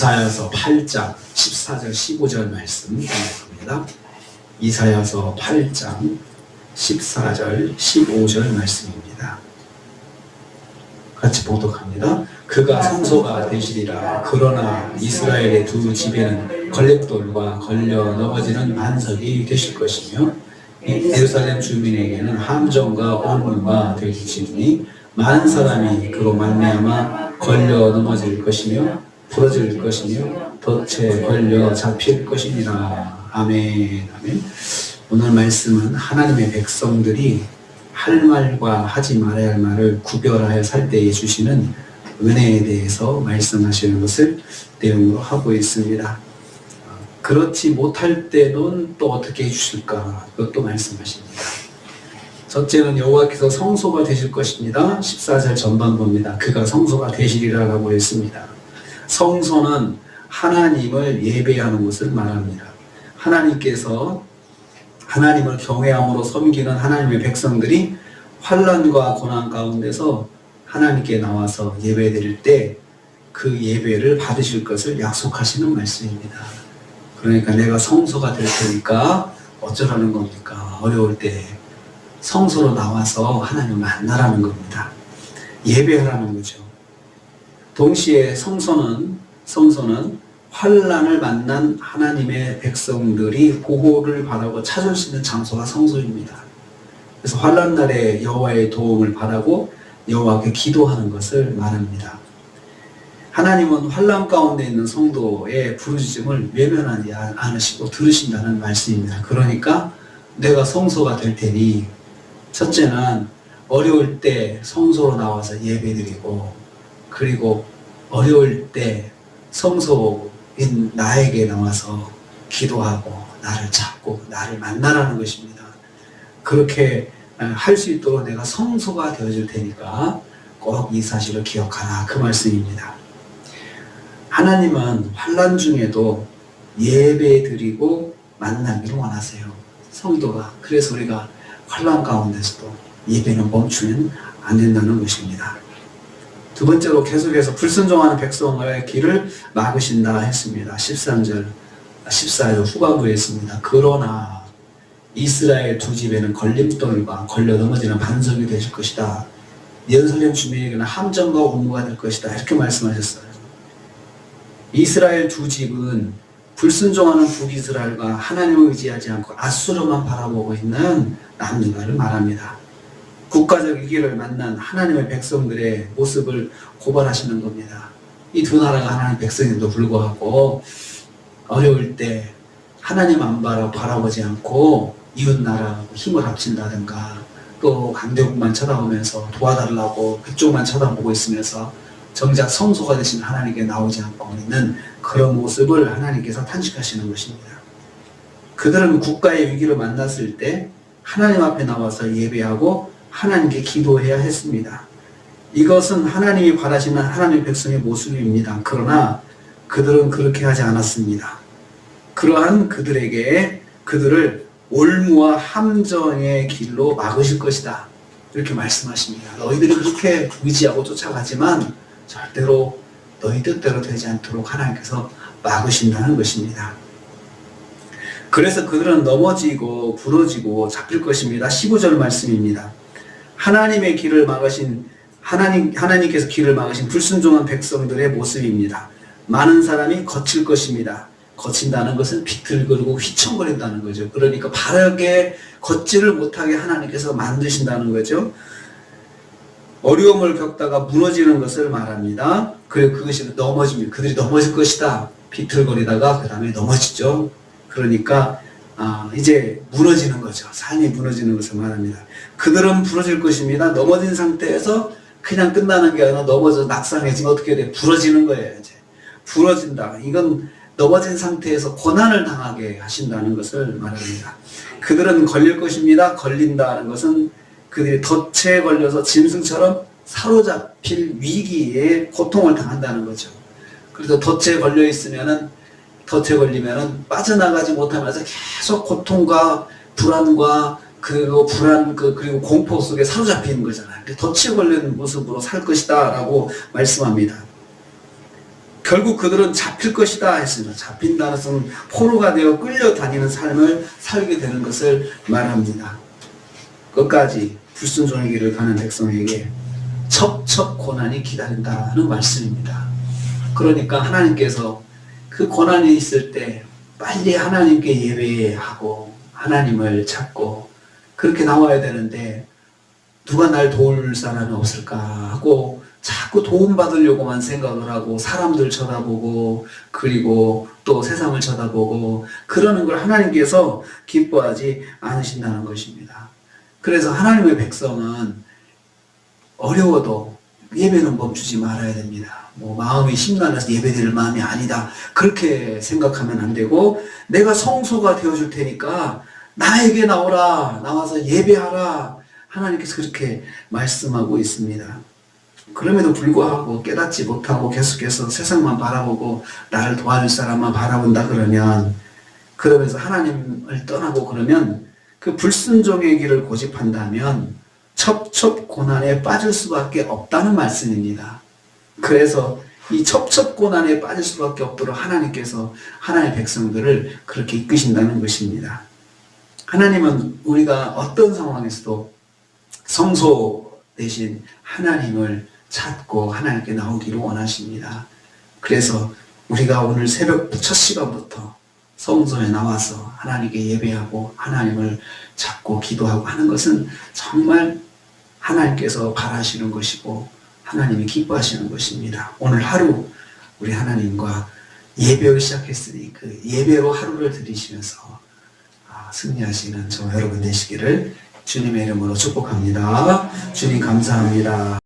이사야서 8장 14절 15절 말씀 공부합니다. 이사야서 8장 14절 15절 말씀입니다. 같이 보독합니다. 그가 성소가 되시리라. 그러나 이스라엘의 두 집에는 걸림돌과 걸려 넘어지는 반석이 되실 것이며 예루살렘 주민에게는 함정과 온무가 되시리니 많은 사람이 그로 말미암아 걸려 넘어질 것이며 부러질 것이며 덫에 걸려 잡힐 것이니라. 아멘. 아멘. 오늘 말씀은 하나님의 백성들이 할 말과 하지 말아야 할 말을 구별하여 살 때에 주시는 은혜에 대해서 말씀하시는 것을 내용으로 하고 있습니다. 그렇지 못할 때는 또 어떻게 해주실까? 그것도 말씀하십니다. 첫째는 여호와께서 성소가 되실 것입니다. 14절 전반 봅니다. 그가 성소가 되시리라고 했습니다. 성소는 하나님을 예배하는 것을 말합니다. 하나님께서 하나님을 경외함으로 섬기는 하나님의 백성들이 환난과 고난 가운데서 하나님께 나와서 예배드릴 때 그 예배를 받으실 것을 약속하시는 말씀입니다. 그러니까 내가 성소가 될 테니까 어쩌라는 겁니까? 어려울 때 성소로 나와서 하나님을 만나라는 겁니다. 예배하라는 거죠. 동시에 성소는 환난을 만난 하나님의 백성들이 보호를 바라고 찾을 수 있는 장소가 성소입니다. 그래서 환난 날에 여호와의 도움을 바라고 여호와께 기도하는 것을 말합니다. 하나님은 환난 가운데 있는 성도의 부르짖음을 외면하지 않으시고 들으신다는 말씀입니다. 그러니까 내가 성소가 될 테니 첫째는 어려울 때 성소로 나와서 예배드리고, 그리고 어려울 때 성소인 나에게 나와서 기도하고 나를 찾고 나를 만나라는 것입니다. 그렇게 할 수 있도록 내가 성소가 되어줄 테니까 꼭 이 사실을 기억하라, 그 말씀입니다. 하나님은 환난 중에도 예배드리고 만나기를 원하세요, 성도가. 그래서 우리가 환난 가운데서도 예배는 멈추면 안 된다는 것입니다. 두 번째로 계속해서 불순종하는 백성의 길을 막으신다 했습니다. 13절, 14절 후반부에 있습니다. 그러나 이스라엘 두 집에는 걸림돌과 걸려 넘어지는 반석이 되실 것이다. 예루살렘 주민에게는 함정과 온무가 될 것이다. 이렇게 말씀하셨어요. 이스라엘 두 집은 불순종하는 북이스라엘과 하나님을 의지하지 않고 아수르만 바라보고 있는 남유다를 말합니다. 국가적 위기를 만난 하나님의 백성들의 모습을 고발하시는 겁니다. 이 두 나라가 하나님의 백성임에도 불구하고 어려울 때 하나님 안 바라보지 않고 이웃 나라하고 힘을 합친다든가, 또 강대국만 쳐다보면서 도와달라고 그쪽만 쳐다보고 있으면서 정작 성소가 되신 하나님께 나오지 않고 있는 그런 모습을 하나님께서 탄식하시는 것입니다. 그들은 국가의 위기를 만났을 때 하나님 앞에 나와서 예배하고 하나님께 기도해야 했습니다. 이것은 하나님이 바라시는 하나님의 백성의 모습입니다. 그러나 그들은 그렇게 하지 않았습니다. 그러한 그들을 올무와 함정의 길로 막으실 것이다, 이렇게 말씀하십니다. 너희들이 그렇게 의지하고 쫓아가지만 절대로 너희 뜻대로 되지 않도록 하나님께서 막으신다는 것입니다. 그래서 그들은 넘어지고 부러지고 잡힐 것입니다. 15절 말씀입니다. 하나님의 길을 막으신 하나님께서 길을 막으신 불순종한 백성들의 모습입니다. 많은 사람이 거칠 것입니다. 거친다는 것은 비틀거리고 휘청거린다는 거죠. 그러니까 바르게 걷지를 못하게 하나님께서 만드신다는 거죠. 어려움을 겪다가 무너지는 것을 말합니다. 그리고 그것이 넘어집니다. 그들이 넘어질 것이다. 비틀거리다가 그 다음에 넘어지죠. 그러니까 이제 무너지는 거죠. 삶이 무너지는 것을 말합니다. 그들은 부러질 것입니다. 넘어진 상태에서 그냥 끝나는 게 아니라 넘어져 낙상해지면 어떻게 돼? 부러지는 거예요. 이제 부러진다. 이건 넘어진 상태에서 고난을 당하게 하신다는 것을 말합니다. 그들은 걸릴 것입니다. 걸린다는 것은 그들이 덫에 걸려서 짐승처럼 사로잡힐 위기에 고통을 당한다는 거죠. 그래서 덫에 걸리면은 빠져나가지 못하면서 계속 고통과 불안과 그리고 공포 속에 사로잡히는 거잖아요. 덫에 걸린 모습으로 살 것이다 라고 말씀합니다. 결국 그들은 잡힐 것이다 했습니다. 잡힌다는 것은 포로가 되어 끌려다니는 삶을 살게 되는 것을 말합니다. 끝까지 불순종의 길을 가는 백성에게 첩첩 고난이 기다린다는 말씀입니다. 그러니까 하나님께서 그 고난이 있을 때 빨리 하나님께 예배하고 하나님을 찾고 그렇게 나와야 되는데 누가 날 도울 사람이 없을까 하고 자꾸 도움받으려고만 생각을 하고 사람들 쳐다보고 그리고 또 세상을 쳐다보고 그러는 걸 하나님께서 기뻐하지 않으신다는 것입니다. 그래서 하나님의 백성은 어려워도 예배는 멈추지 말아야 됩니다. 마음이 심란해서 예배드릴 마음이 아니다. 그렇게 생각하면 안 되고 내가 성소가 되어줄 테니까 나에게 나오라. 나와서 예배하라. 하나님께서 그렇게 말씀하고 있습니다. 그럼에도 불구하고 깨닫지 못하고 계속해서 세상만 바라보고 나를 도와줄 사람만 바라본다 그러면서 하나님을 떠나고 그러면 그 불순종의 길을 고집한다면 첩첩 고난에 빠질 수밖에 없다는 말씀입니다. 그래서 이 첩첩 고난에 빠질 수밖에 없도록 하나님께서 하나님의 백성들을 그렇게 이끄신다는 것입니다. 하나님은 우리가 어떤 상황에서도 성소 대신 하나님을 찾고 하나님께 나오기를 원하십니다. 그래서 우리가 오늘 새벽 첫 시간부터 성소에 나와서 하나님께 예배하고 하나님을 찾고 기도하고 하는 것은 정말 하나님께서 바라시는 것이고 하나님이 기뻐하시는 것입니다. 오늘 하루 우리 하나님과 예배를 시작했으니 그 예배로 하루를 드리시면서 승리하시는 저 여러분 되시기를 주님의 이름으로 축복합니다. 주님 감사합니다.